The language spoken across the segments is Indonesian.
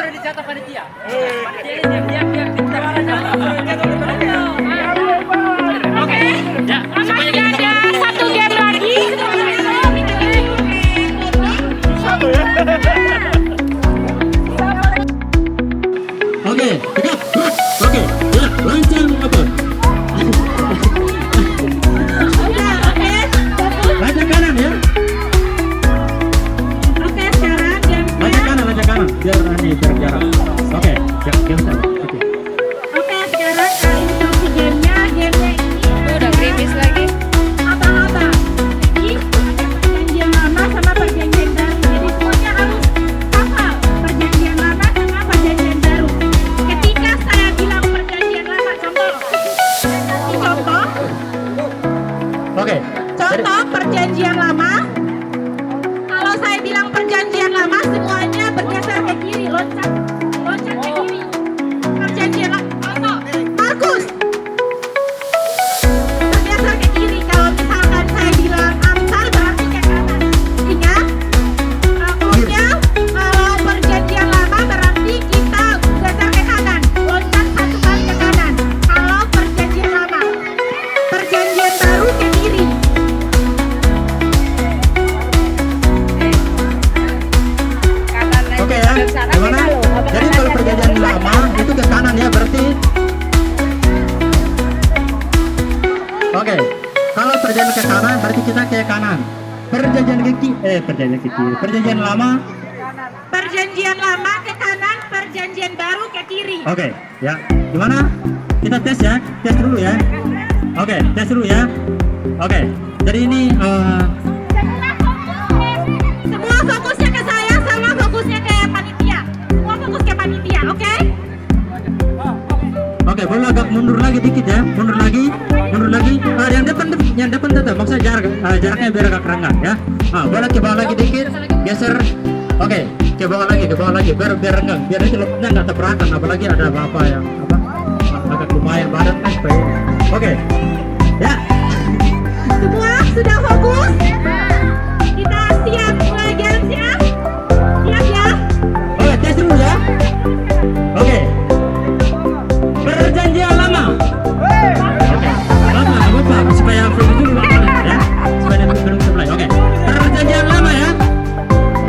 baru dicatat panitia. Panitia ini diam-diam pintar. Oke. Ya, Masih ada satu game lagi. Oke, tegap. Oke, ya, lancar apa? Lancar kanan ya. Oke, sekarang gamenya. Lancar kanan. Biar ini jarak. Oke, game sama. Oke. Oke, sekarang instruksi gamenya ini Udah gerimis lagi. apa-apa. Jadi perjanjian lama sama perjanjian baru. Jadi semuanya harus hafal perjanjian lama sama perjanjian baru. Ketika saya bilang perjanjian lama, contoh. Oke. Contoh perjanjian lama. Kalau saya bilang perjanjian lama, semuanya bergeser ke kiri, loncat ke kiri. Perjanjian lama. Contoh, Markus. Bergeser ke kiri. Kalau misalkan saya bilang Amsal, berarti ke kanan. Ingat, pokoknya kalau perjanjian lama berarti kita geser ke kanan, loncat satu kali ke kanan. Kalau perjanjian lama, perjanjian baru ke kiri. Kanan aja. Oke ya. Ke sana Gimana? kita loh. Jadi kalau perjanjian lama itu ke kanan ya berarti. Oke. Kalau perjanjian ke kanan berarti kita ke kanan. Perjanjian ke kiri. Perjanjian lama. Perjanjian lama ke kanan, perjanjian baru ke kiri. Oke, ya. Gimana? Kita tes ya. Tes dulu ya. Oke, tes dulu ya. Oke. Jadi ini Semua fokusnya ke saya, sama fokusnya ke panitia. Semua fokus ke panitia, oke? Oke, boleh agak mundur lagi dikit ya. Mundur lagi. Yang depan tetap. Maksudnya jaraknya biar agak renggang ya. Boleh ke bawah lagi dikit. Geser. Oke, ke bawah lagi. Biar renggang. Biar itu lepasnya nggak tabrakan. Apalagi ada apa yang agak lumayan badan kan. Oke, ya. Semua sudah fokus? Kita siap mulai game siap? Siap ya? Oke, tes dulu ya. Oke. Perjanjian lama. Oke. Lama, apa? Supaya belum dulu ya. Supaya belum mulai. Oke. Perjanjian lama ya.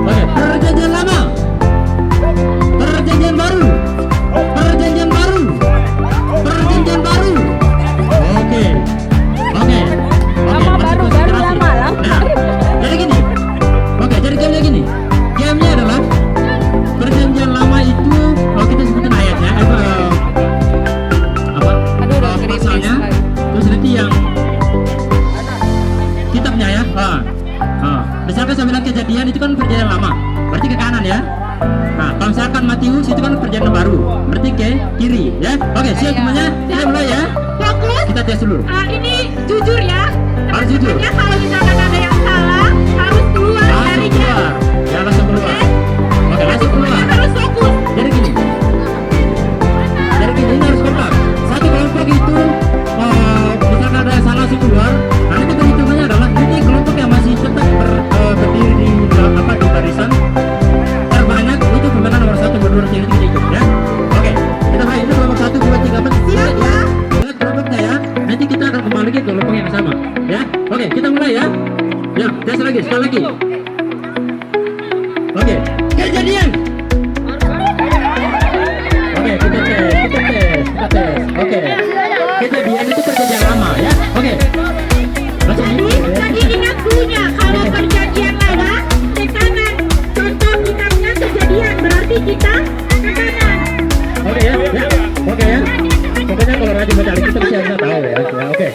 Oke, perjanjian lama. Perjanjian baru. Perjanjian baru. Perjanjian baru. Oke. Oke. Lama baru lama. Ya. Jadi gini. Oke, jadi gamenya gini. Gamenya adalah perjanjian lama itu kita sebutin ayatnya apa Aduh, udah gerimis pasalnya lagi. terus nanti yang kitabnya ya misalkan saya bilang kejadian itu kan perjanjian lama berarti ke kanan ya. Nah kalau misalkan Matius itu kan perjanjian baru berarti ke kiri ya. Oke, siap semuanya, kita mulai ya. Fokus? Kita tes dulu. Ini jujur ya. Harus jujur. Teman-temannya kalau misalkan ada yang salah, harus keluar dari Langsung game. keluar ya, langsung keluar. Oke, langsung keluar. Teman harus fokus. Jadi gini, ini harus kompak. Satu kelompok itu misalkan ada yang salah langsung keluar. Nanti perhitungannya adalah ini kelompok yang masih tetap berdiri di barisan terbanyak itu pemain nomor 1, nomor 2, 3 kita ikut ya. Oke, kita mulai. Itu kelompok 1, 2, 3, 4. Siap ya? Lihat kelompoknya ya. Nanti kita akan kembali ke kelompok yang sama ya. Oke, kita mulai ya. Ya, tes lagi, sekali lagi. Oke, kejadian. Oke, kita tes. Oke. Kejadian itu perjanjian lama ya. Oke. Langsung Jadi ingat dulunya, kalau perjanjian lama ke kanan. Contoh kitabnya kejadian, berarti kita ke kanan. Oke ya. Oke ya. Pokoknya kalau rajin baca Alkitab bisa tahu ya. Ya, oke.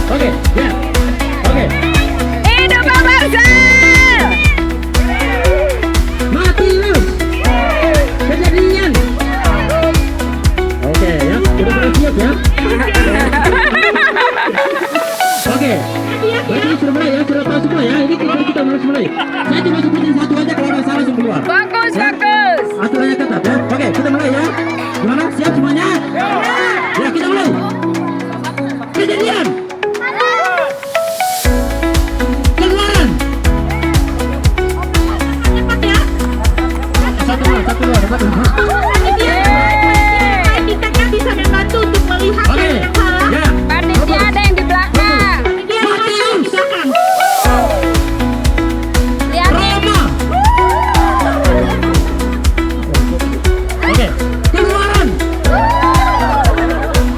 Oke, ya. Oke. Hidup bangsa. Matius. Kejadian. Oke ya. Sudah pada siap ya. Oke. Berarti sudah mulai ya. Sudah tahu semua ya. Ini kita mulai. Saya cuma sebutin satu aja, kalau ada salah langsung keluar. Bagus, Ya. bagus. Aturannya ketat ya. Oke, kita mulai ya. Gimana? Siap semuanya? Ya, kita mulai. Kejadian. Keluaran. Cepat ya. Satu keluar. Panitianya bisa membantu untuk melihat Oke. yang salah. Ya. Panitia ada yang di belakang. Panitia yang ada di belakang. Lihatin. Roma. Oke. Keluaran.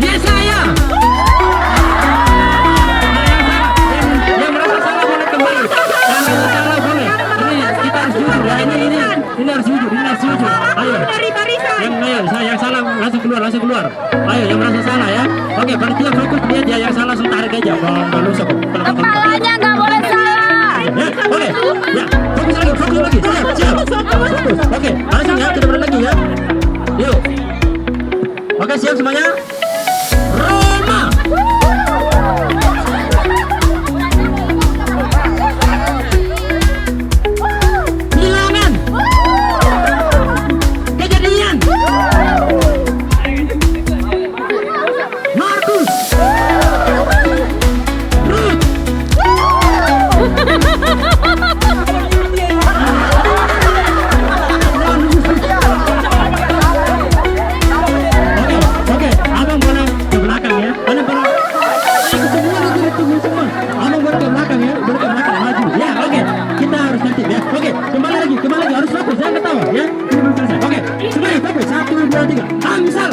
Yesaya. Yang merasa salah boleh kembali. Yang merasa salah boleh. Ini kita harus jujur ya. Ini harus jujur. Ini harus jujur. Ayo. Dari barisan. Yang salah langsung keluar. Ayo yang merasa salah ya. Oke, panitia fokus dia yang salah langsung tarik aja. Kalau lusuh. Kepalanya nggak boleh salah. Ya, oke. Ya, fokus lagi. Siap. Fokus. Oke, langsung ya, kita mulai lagi ya. Yuk. Oke, siap semuanya. Roma. Bilangan. Kejadian. Markus. Ruth. Oke, abang boleh ke belakang ya. Mana boleh? Tunggu semua. Abang boleh ke belakang ya. Boleh ke belakang maju. Ya, oke. Kita harus tertib ya. Oke, kembali lagi. Harus fokus. Jangan ketawa ya. Ini belum selesai. Oke, semuanya fokus. 1, 2, 3. Amsal.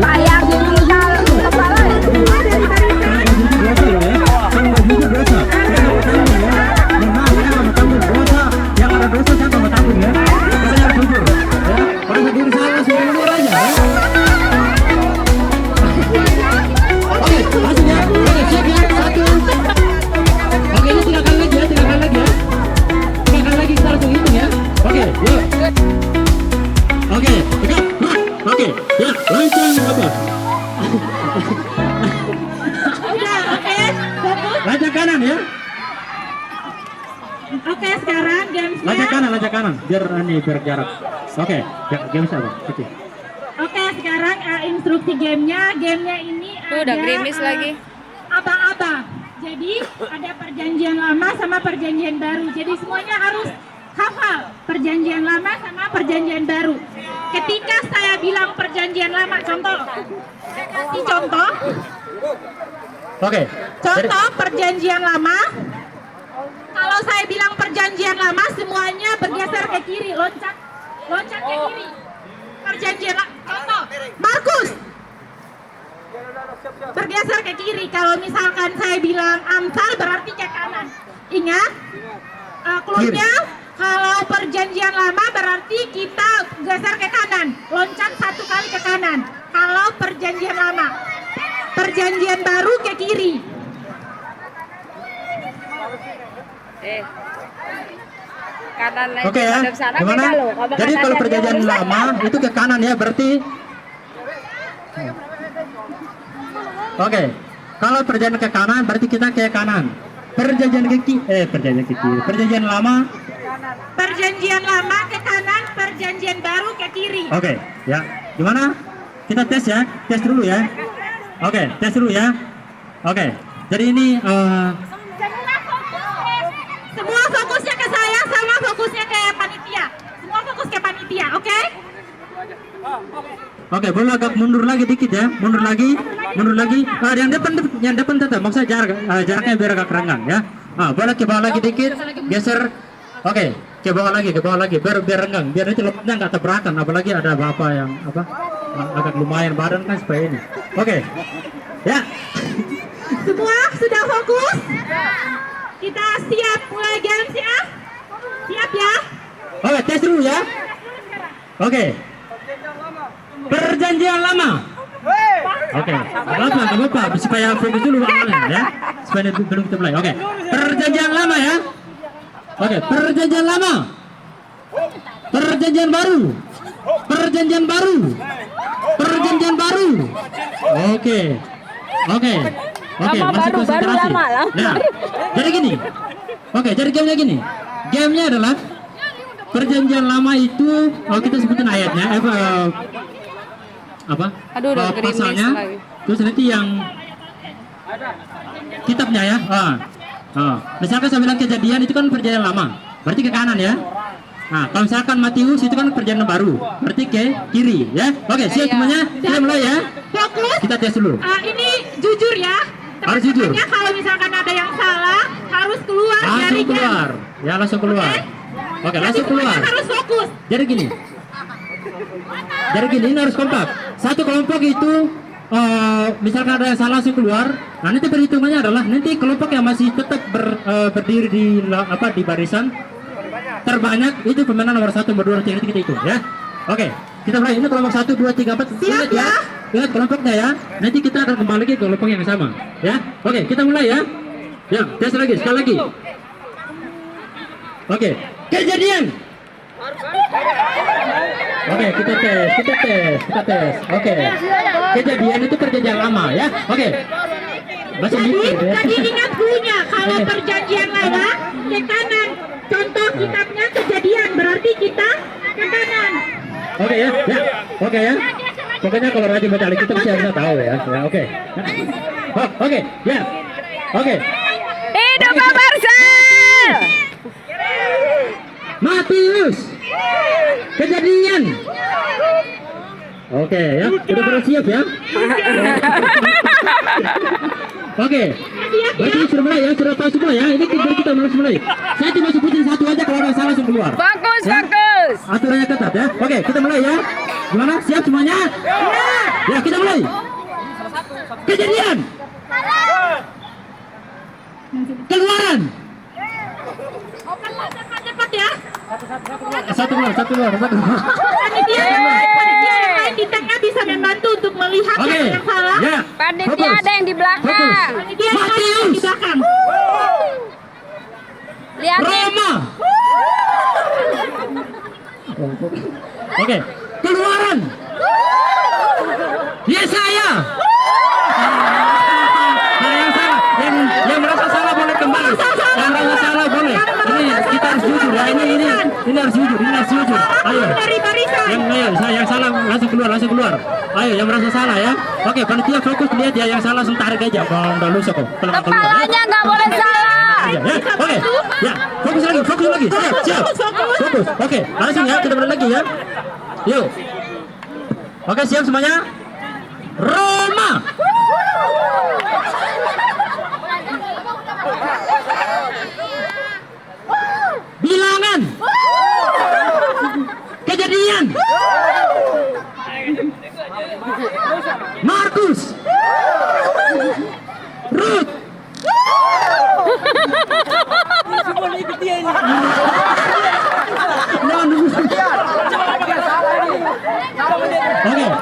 Ayam tinggal kepala. Yang ada dosa siapa mau tanggung ya? Kalian harus jujur ya. Pada diri salah semua ini aja ya. Oke, langsung ya. Oke, siap ya. 1. Oke, ini 3 kali lagi ya. 3 kali lagi ya. 3 kali lagi kita langsung hitung ya. Oke, yuk. Oke, oke, ya, lancang apa? Udah, oke. Fokus. Lancang kanan ya. Oke, sekarang gamesnya. Lancang kanan. Biar jarak. Oke, game siapa? Oke. Oke, sekarang instruksi gamenya. Gamenya ini Tuh udah gerimis lagi. Abang-abang. Jadi ada perjanjian lama sama perjanjian baru. Jadi semuanya harus hafal perjanjian lama sama perjanjian baru. Ketika saya bilang perjanjian lama, contoh. Saya kasih contoh. Oke. Contoh perjanjian lama. Kalau saya bilang perjanjian lama, semuanya bergeser ke kiri, loncat ke kiri. Perjanjian lama. Contoh, Markus. Bergeser ke kiri. Kalau misalkan saya bilang Amsal berarti ke kanan. Ingat, cluenya kalau perjanjian lama berarti kita geser ke kanan, loncat 1 kali ke kanan. Kalau perjanjian lama, perjanjian baru ke kiri. Kanan Oke ya. hadap sana Gimana? beda loh. Kalau Jadi kanan kalau yang perjanjian lurus lama itu ke kanan ya, berarti. Oke. Kalau perjanjian ke kanan berarti kita ke kanan. Perjanjian ke kiri. Perjanjian lama. Perjanjian lama ke kanan, perjanjian baru ke kiri. Oke, ya. Gimana? Kita tes ya. Tes dulu ya. Oke, tes dulu ya. Oke. Jadi ini Semua fokusnya ke saya, sama fokusnya ke panitia. Semua fokus ke panitia, oke? Oke, boleh agak mundur lagi dikit ya. Mundur lagi. Yang depan tetap. Maksudnya jaraknya biar agak renggang ya. Boleh ke bawah lagi dikit. Geser. Oke, ke bawah lagi. Biar renggang. Biar itu lepasnya nggak tabrakan. Apalagi ada bapak yang agak lumayan badan kan supaya ini. Oke. Ya. Semua sudah fokus? Kita siap mulai games ya? Siap ya? Oke, tes dulu ya. Oke. Perjanjian lama. Oke, nggak apa-apa, supaya fokus dulu awalnya ya. Supaya belum kita mulai. Oke, perjanjian lama ya. Oke, perjanjian lama. Perjanjian baru. Perjanjian baru. Perjanjian baru. Oke. Lama Masih baru, konsentrasi. lama. Nah, jadi gini. Oke, jadi gamenya gini. Gamenya adalah perjanjian lama itu, kita sebutin ayatnya, Aduh, udah gerimis pasalnya, lagi. terus nanti yang kitabnya ya. Misalkan saya bilang kejadian itu kan perjanjian lama, berarti ke kanan ya. Nah, kalau misalkan Matius itu kan perjanjian baru, berarti ke kiri ya. Oke, siap semuanya. Kita mulai ya. Fokus. Kita tes dulu. Ini jujur ya. Harus jujur. Teman-temannya kalau misalkan ada yang salah harus keluar Langsung jarinya. keluar. Ya, langsung keluar. Oke, langsung keluar. Harus fokus. Jadi gini, ini harus kompak. Satu kelompok itu misalkan ada yang salah langsung keluar. Nah, nanti perhitungannya adalah nanti kelompok yang masih tetap berdiri di barisan terbanyak itu pemenang nomor 1, nomor 2, nanti kita hitung ya. Oke, kita mulai. Ini kelompok 1, 2, 3, 4. Siap ya. Lihat kelompoknya ya. Nanti kita akan kembali ke kelompok yang sama ya. Oke, kita mulai ya. Ya, tes lagi, sekali lagi. Oke, kejadian. Oke, kita tes. Oke. Kejadian itu perjanjian lama ya. Oke. Masih mikir ya. Jadi ingat dulunya kalau perjanjian lama ke kanan. Contoh kitabnya Kejadian, berarti kita ke kanan. Oke ya. Oke ya. Pokoknya kalau rajin baca Alkitab bisa tahu ya. Ya, oke. Oke, ya. Oke. Hidup Barca. Matius. Kejadian. Oke ya. Sudah bersiap ya. Oke. Berarti sudah mulai ya, sudah tahu semua ya. Ini kita mulai. Saya cuma sebutin satu aja, kalau ada salah langsung keluar. Fokus, Ya? fokus. Aturannya ketat ya. Oke, kita mulai ya. Gimana? Siap semuanya? Ya, kita mulai. Kejadian. Keluaran. Cepat ya. Satu keluar. Panitia yang lain di tengah bisa membantu untuk melihat Oke. yang salah. Ya. Panitia Fokus. ada yang di belakang. Fokus. Panitia yang lain Matius. di belakang. Lihatin. Roma. Oke. Keluaran. Yesaya. Nah, yang salah, yang merasa salah boleh kembali. Yang merasa salah boleh. Ini kita harus jujur ya. Ini harus jujur. Ayo. Dari barisan. Yang salah langsung keluar. Ayo, yang merasa salah ya. Oke, panitia fokus lihat ya, yang salah langsung tarik aja. Bang, udah lusa kok. Keluar ya. Kepalanya nggak boleh salah. Ya, oke. Ya, fokus lagi. Siap. Fokus. Oke, langsung ya, kita berani lagi ya. Yuk. Oke, siap semuanya. Roma. Bilangan. Kejadian. Markus. Rut.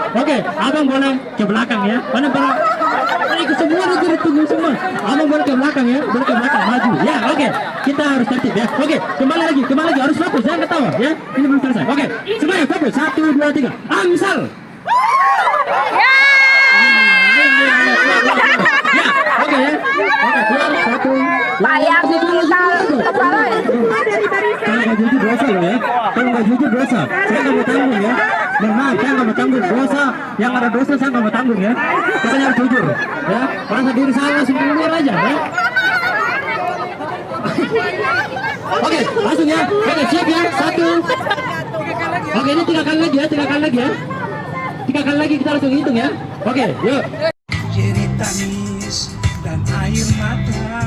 Oke, abang boleh ke belakang ya. Mana boleh? Ini semua ditunggu semua. Abang boleh ke belakang ya, maju. Ya, oke. Kita harus tertib ya. Oke, kembali lagi, harus fokus, jangan ketawa ya. Ini belum selesai. Oke, semuanya fokus. 1, 2, 3. Amsal. Ya, oke ya. Oke, keluar 1. Bayang tinggal kepalanya. Dari barisan. Kalau nggak jujur dosa loh ya. Kalau nggak jujur dosa, saya nggak mau tanggung ya. Mohon maaf, saya nggak mau tanggung dosa. Yang ada dosa saya nggak mau tanggung ya. Pokoknya harus jujur ya. Merasa diri salah langsung keluar aja ya. Oke, langsung ya. Oke, siap ya. 1. Oke, ini 3 kali lagi ya. 3 kali lagi kita langsung hitung ya. Oke, yuk. jerit tangis dan air mata.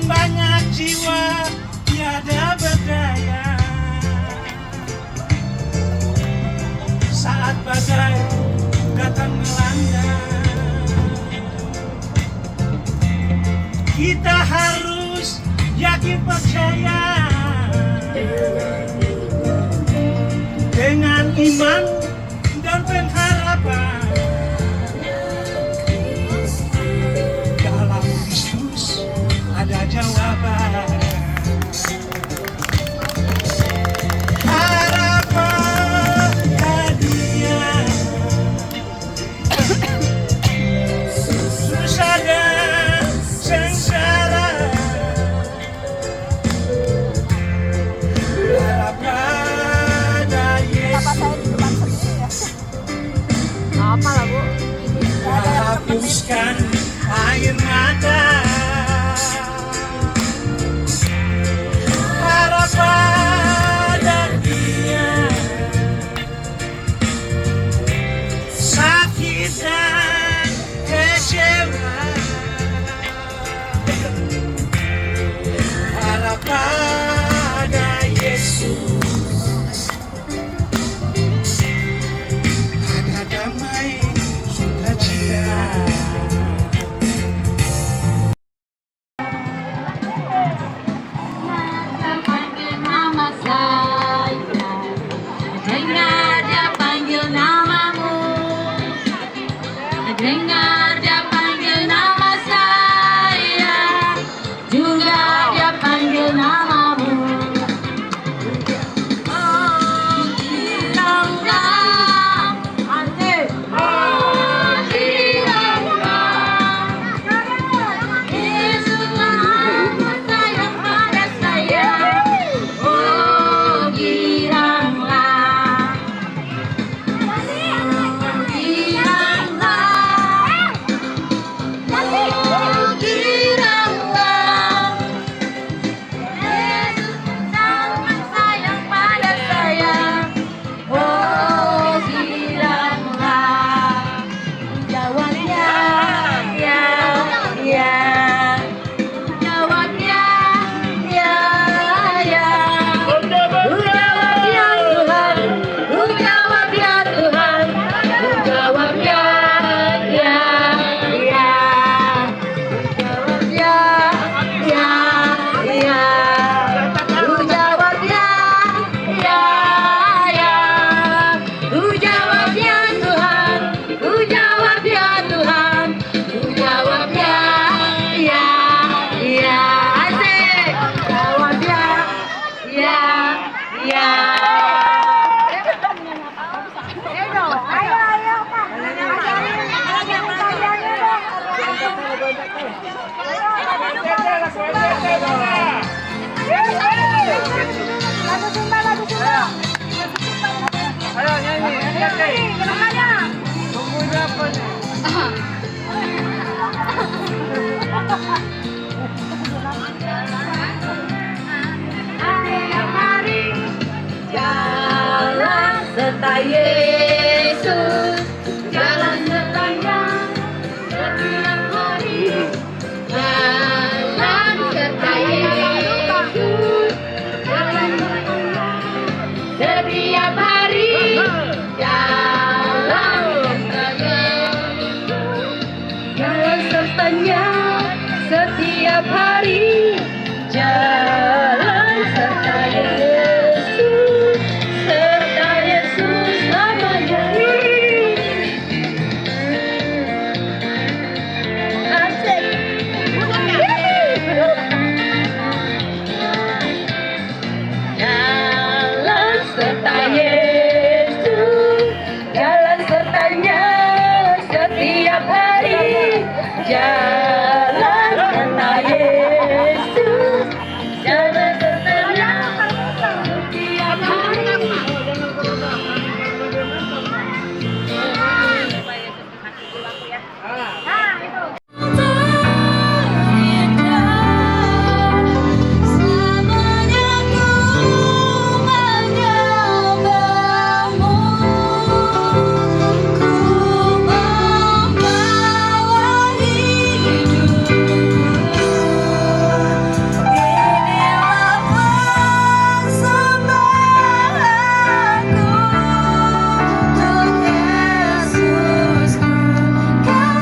Banyak jiwa tiada berdaya saat badai datang melanda. Kita harus yakin percaya dengan iman dan pengharapan dalam Kristus ada jawaban. Harapan dunia susah dan sengsara. Harapkan Apa lah Bu? hapuskan air dengar dia panggil nama saya, juga dia panggil namamu. Oh, giranglah, asik. Oh, giranglah, Yesuslah sayang pada saya. Oh, giranglah, giranglah, oh, giranglah, Yesus sangat sayang pada saya. Oh, giranglah, jawabnya ya, ya, jawabnya ya, ya. Jawab ya Tuhan, jawab ya Tuhan, jawab ya, ya, ya. Jawab ya, ya, ya. Jawab ya, ya, ya. Jawab ya Tuhan, jawab ya Tuhan, jawab ya, ya, ya. Asik. Jawab ya, ya, ya. Ayo nyanyi, tunggunya apa nih? Setiap hari jalan serta Yesus, jalan sertanya setiap hari, jalan serta Yesus, jalan sertanya setiap hari, jalan sertanya, jalan sertanya setiap hari, jalan serta Yesus namanya. Asik. Jalan serta Yesus, jalan sertanya setiap hari, jalan serta Yesus, jalan sertanya setiap hari. Selamanya ku menyembahmu, ku membawa hidupku. Inilah persembahanku untuk Yesusku, Kau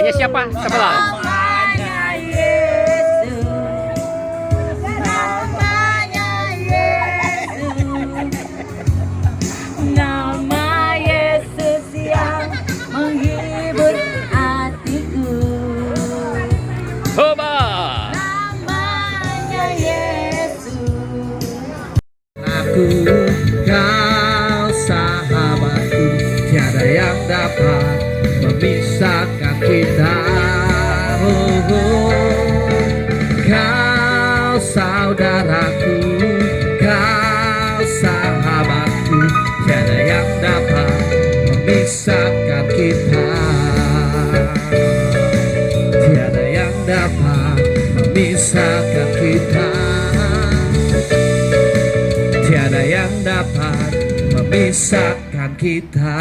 ayahnya siapa? Sebelah. Namanya Yesus. Namanya Yesus. Nama Yesus yang menghibur hatiku. Coba. Namanya Yesus. Aku, kau sahabatku, tiada yang dapat memisahkan kita. Oh, oh. Kau saudaraku, kau sahabatku, tiada yang dapat memisahkan kita. Tiada yang dapat memisahkan kita. Tiada yang dapat memisahkan kita.